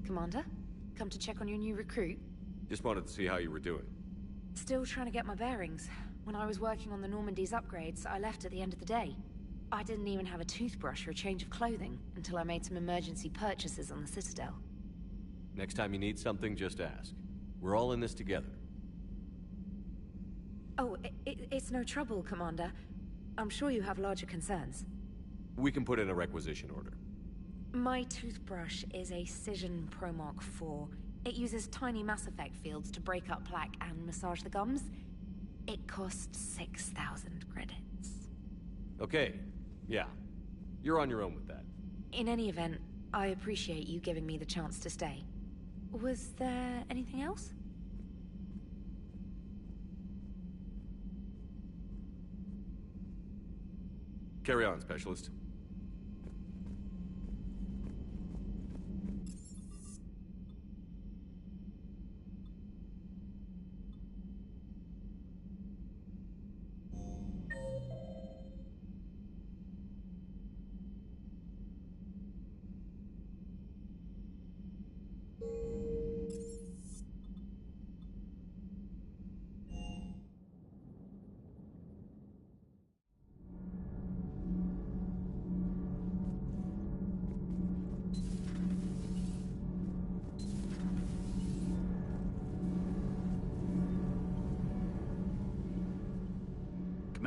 Commander? Come to check on your new recruit? Just wanted to see how you were doing. Still trying to get my bearings. When I was working on the Normandy's upgrades, I left at the end of the day. I didn't even have a toothbrush or a change of clothing until I made some emergency purchases on the Citadel. Next time you need something, just ask. We're all in this together. Oh, it's no trouble, Commander. I'm sure you have larger concerns. We can put in a requisition order. My toothbrush is a Cision Pro Mark IV. It uses tiny Mass Effect fields to break up plaque and massage the gums. It costs 6,000 credits. Okay, yeah. You're on your own with that. In any event, I appreciate you giving me the chance to stay. Was there anything else? Carry on, Specialist.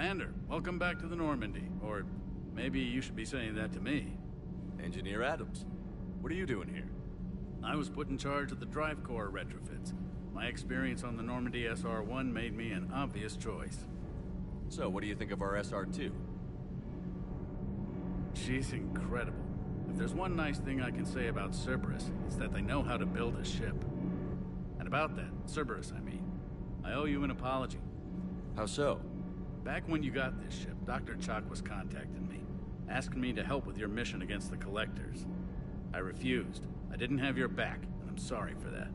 Commander, welcome back to the Normandy. Or maybe you should be saying that to me. Engineer Adams, what are you doing here? I was put in charge of the drive core retrofits. My experience on the Normandy SR-1 made me an obvious choice. So, what do you think of our SR-2? She's incredible. If there's one nice thing I can say about Cerberus, it's that they know how to build a ship. And about that, Cerberus, I mean, I owe you an apology. How so? Back when you got this ship, Dr. Chalk was contacting me, asking me to help with your mission against the Collectors. I refused. I didn't have your back, and I'm sorry for that.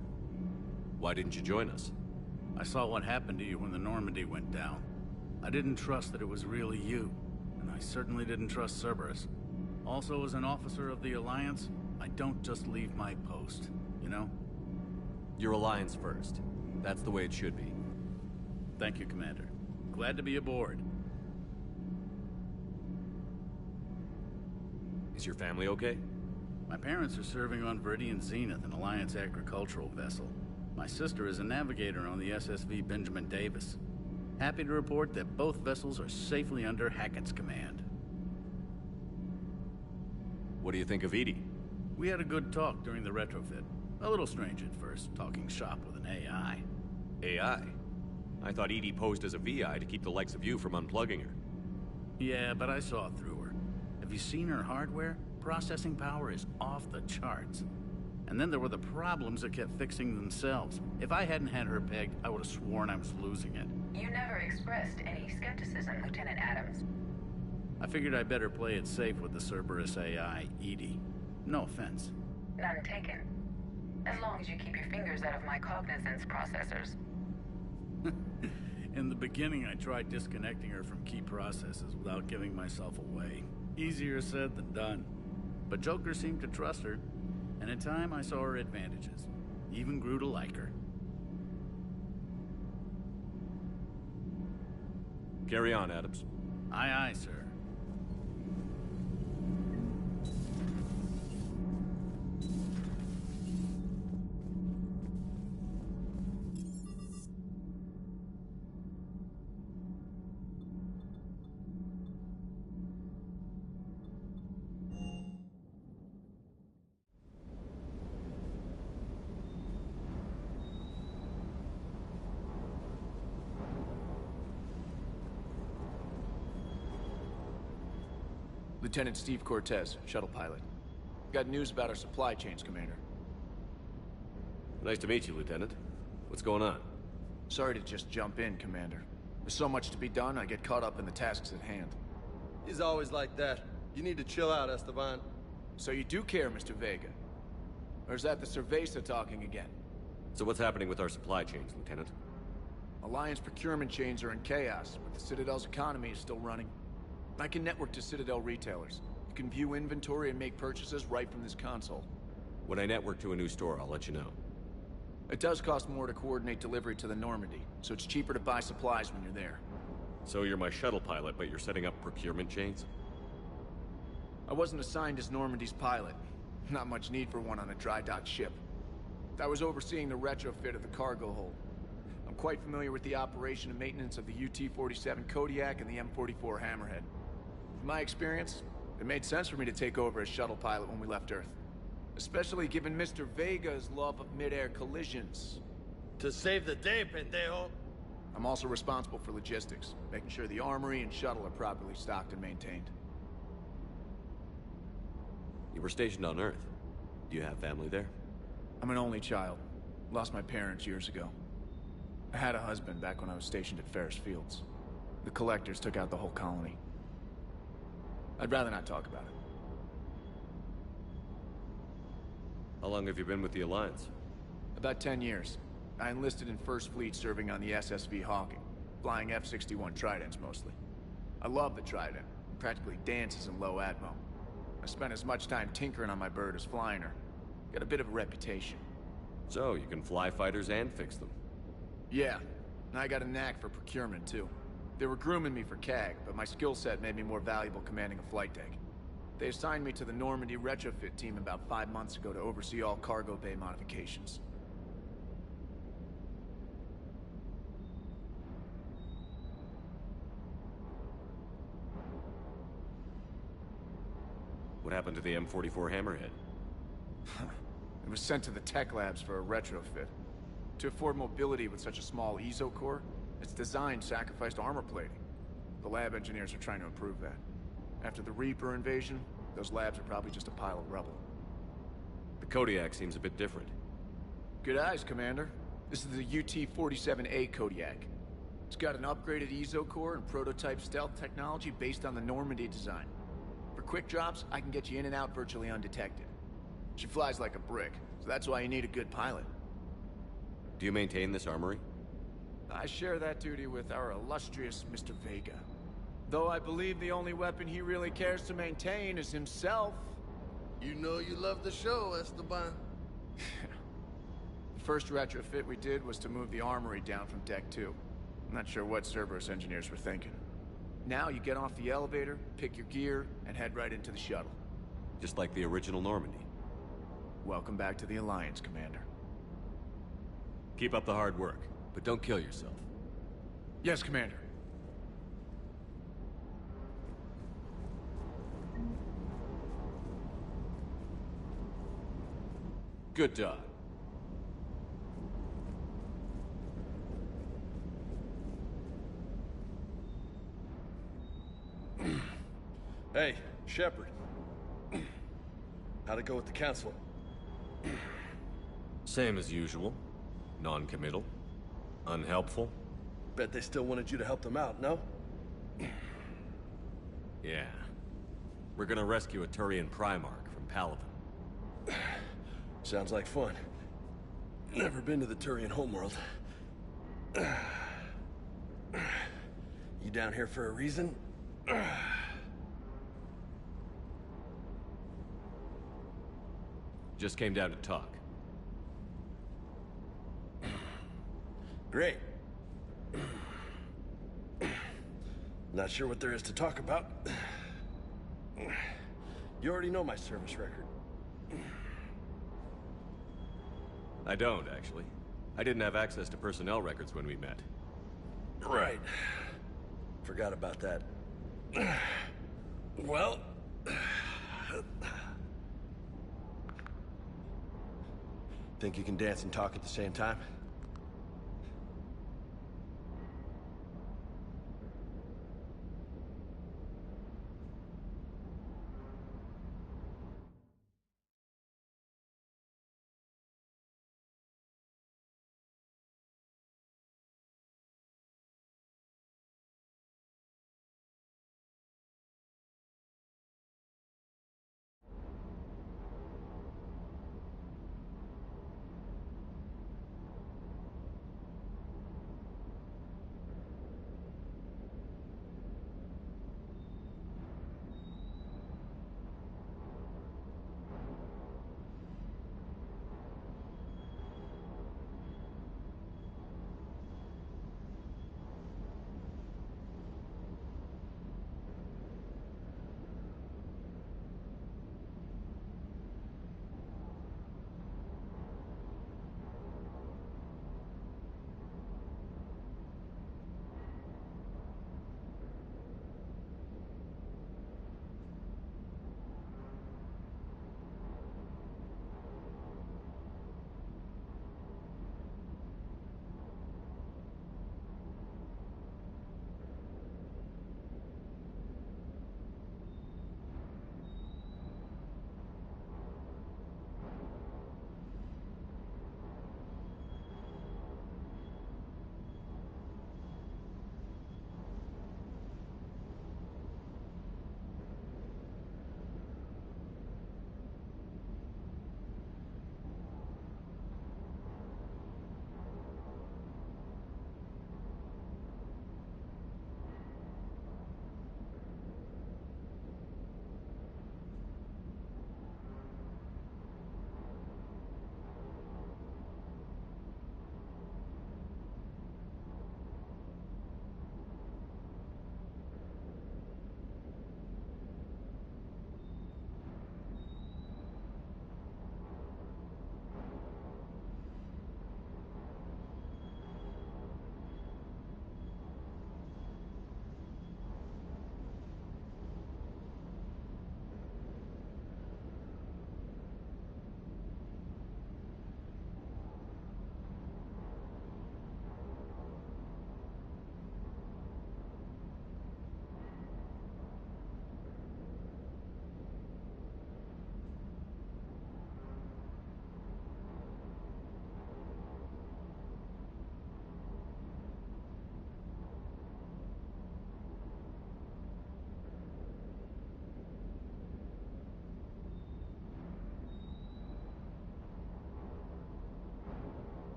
Why didn't you join us? I saw what happened to you when the Normandy went down. I didn't trust that it was really you, and I certainly didn't trust Cerberus. Also, as an officer of the Alliance, I don't just leave my post, you know? Your Alliance first. That's the way it should be. Thank you, Commander. Glad to be aboard. Is your family okay? My parents are serving on Viridian Zenith, an Alliance agricultural vessel. My sister is a navigator on the SSV Benjamin Davis. Happy to report that both vessels are safely under Hackett's command. What do you think of EDI? We had a good talk during the retrofit. A little strange at first, talking shop with an AI. AI? I thought EDI posed as a VI to keep the likes of you from unplugging her. Yeah, but I saw through her. Have you seen her hardware? Processing power is off the charts. And then there were the problems that kept fixing themselves. If I hadn't had her pegged, I would have sworn I was losing it. You never expressed any skepticism, Lieutenant Adams. I figured I'd better play it safe with the Cerberus AI, EDI. No offense. None taken. As long as you keep your fingers out of my cognizance processors. In the beginning, I tried disconnecting her from key processes without giving myself away. Easier said than done. But Joker seemed to trust her, and in time I saw her advantages. Even grew to like her. Carry on, Adams. Aye, aye, sir. Lieutenant Steve Cortez, shuttle pilot. Got news about our supply chains, Commander. Nice to meet you, Lieutenant. What's going on? Sorry to just jump in, Commander. There's so much to be done, I get caught up in the tasks at hand. He's always like that. You need to chill out, Esteban. So you do care, Mr. Vega? Or is that the Cerveza talking again? So what's happening with our supply chains, Lieutenant? Alliance procurement chains are in chaos, but the Citadel's economy is still running. I can network to Citadel retailers. You can view inventory and make purchases right from this console. When I network to a new store, I'll let you know. It does cost more to coordinate delivery to the Normandy, so it's cheaper to buy supplies when you're there. So you're my shuttle pilot, but you're setting up procurement chains? I wasn't assigned as Normandy's pilot. Not much need for one on a dry dock ship. I was overseeing the retrofit of the cargo hold. I'm quite familiar with the operation and maintenance of the UT-47 Kodiak and the M44 Hammerhead. From my experience, it made sense for me to take over as shuttle pilot when we left Earth. Especially given Mr. Vega's love of mid-air collisions. To save the day, pendejo. I'm also responsible for logistics, making sure the armory and shuttle are properly stocked and maintained. You were stationed on Earth. Do you have family there? I'm an only child. Lost my parents years ago. I had a husband back when I was stationed at Ferris Fields. The Collectors took out the whole colony. I'd rather not talk about it. How long have you been with the Alliance? About 10 years. I enlisted in First Fleet serving on the SSV Hawking, flying F-61 Tridents mostly. I love the Trident. It practically dances in low atmo. I spent as much time tinkering on my bird as flying her. Got a bit of a reputation. So, you can fly fighters and fix them? Yeah, and I got a knack for procurement too. They were grooming me for CAG, but my skill set made me more valuable commanding a flight deck. They assigned me to the Normandy retrofit team about 5 months ago to oversee all cargo bay modifications. What happened to the M44 Hammerhead? It was sent to the tech labs for a retrofit. To afford mobility with such a small ESO core, its design sacrificed armor plating. The lab engineers are trying to improve that. After the Reaper invasion, those labs are probably just a pile of rubble. The Kodiak seems a bit different. Good eyes, Commander. This is the UT-47A Kodiak. It's got an upgraded ESO core and prototype stealth technology based on the Normandy design. For quick drops, I can get you in and out virtually undetected. She flies like a brick, so that's why you need a good pilot. Do you maintain this armory? I share that duty with our illustrious Mr. Vega. Though I believe the only weapon he really cares to maintain is himself. You know you love the show, Esteban. The first retrofit we did was to move the armory down from Deck 2. I'm not sure what Cerberus engineers were thinking. Now you get off the elevator, pick your gear, and head right into the shuttle. Just like the original Normandy. Welcome back to the Alliance, Commander. Keep up the hard work, but don't kill yourself. Yes, Commander. Good dog. Hey, Shepard. How'd it go with the Council? Same as usual. Non-committal. Unhelpful. Bet they still wanted you to help them out, no? Yeah. We're gonna rescue a Turian Primarch from Palaven. Sounds like fun. Never been to the Turian homeworld. You down here for a reason? Just came down to talk. Great. Not sure what there is to talk about. You already know my service record. I don't, actually. I didn't have access to personnel records when we met. Right. Forgot about that. Well... Think you can dance and talk at the same time?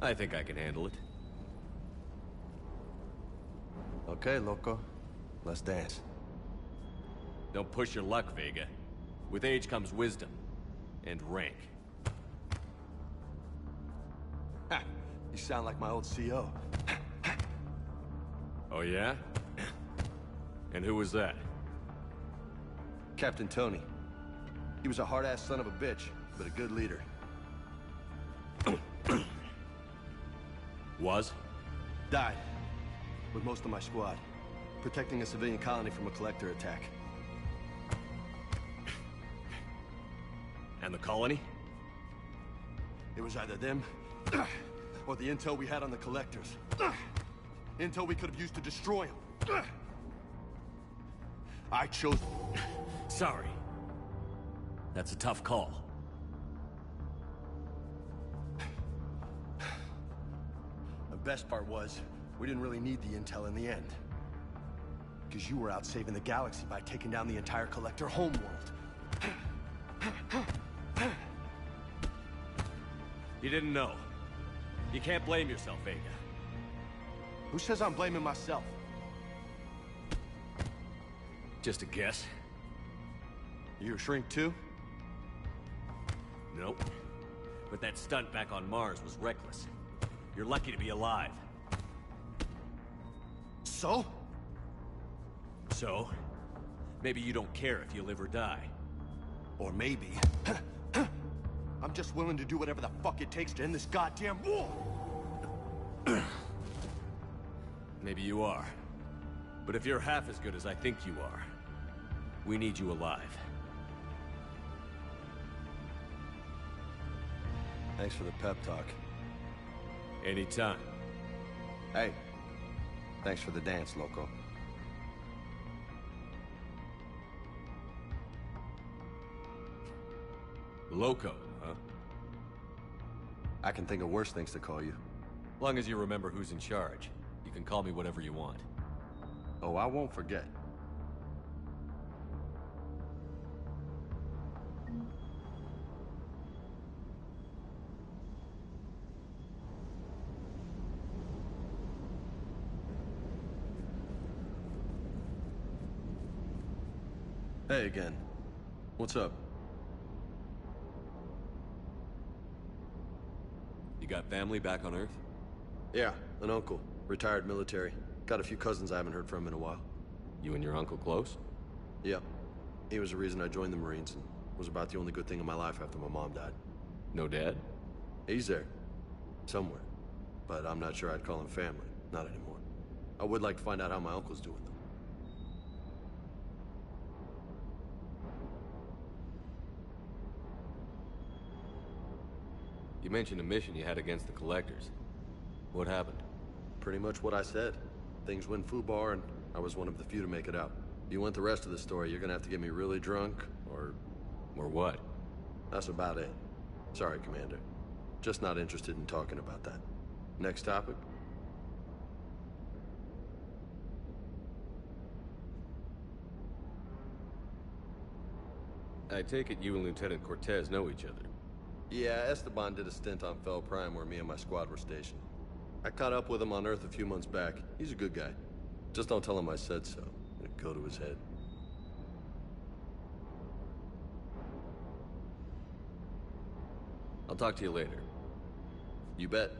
I think I can handle it. Okay, loco. Let's dance. Don't push your luck, Vega. With age comes wisdom. And rank. Ha! You sound like my old CO. Oh yeah? And who was that? Captain Tony. He was a hard-ass son of a bitch, but a good leader. Was? Died. With most of my squad. Protecting a civilian colony from a collector attack. And the colony? It was either them, or the intel we had on the collectors. Intel we could have used to destroy them. I chose... Sorry. That's a tough call. The best part was, we didn't really need the intel in the end. Because you were out saving the galaxy by taking down the entire collector homeworld. You didn't know. You can't blame yourself, Vega. Who says I'm blaming myself? Just a guess. You a shrink too? Nope. But that stunt back on Mars was reckless. You're lucky to be alive. So? So? Maybe you don't care if you live or die. Or maybe... I'm just willing to do whatever the fuck it takes to end this goddamn war! Maybe you are. But if you're half as good as I think you are, we need you alive. Thanks for the pep talk. Anytime. Hey, thanks for the dance, loco. Loco, huh? I can think of worse things to call you. Long as you remember who's in charge, you can call me whatever you want. Oh, I won't forget. Hey again. What's up? You got family back on Earth? Yeah, an uncle. Retired military. Got a few cousins I haven't heard from in a while. You and your uncle close? Yeah. He was the reason I joined the Marines and was about the only good thing in my life after my mom died. No dad? He's there. Somewhere. But I'm not sure I'd call him family. Not anymore. I would like to find out how my uncle's doing, though. You mentioned a mission you had against the Collectors. What happened? Pretty much what I said. Things went foobar, and I was one of the few to make it out. If you want the rest of the story, you're gonna have to get me really drunk, or... Or what? That's about it. Sorry, Commander. Just not interested in talking about that. Next topic? I take it you and Lieutenant Cortez know each other. Yeah, Esteban did a stint on Fel Prime where me and my squad were stationed. I caught up with him on Earth a few months back. He's a good guy. Just don't tell him I said so. It'd go to his head. I'll talk to you later. You bet.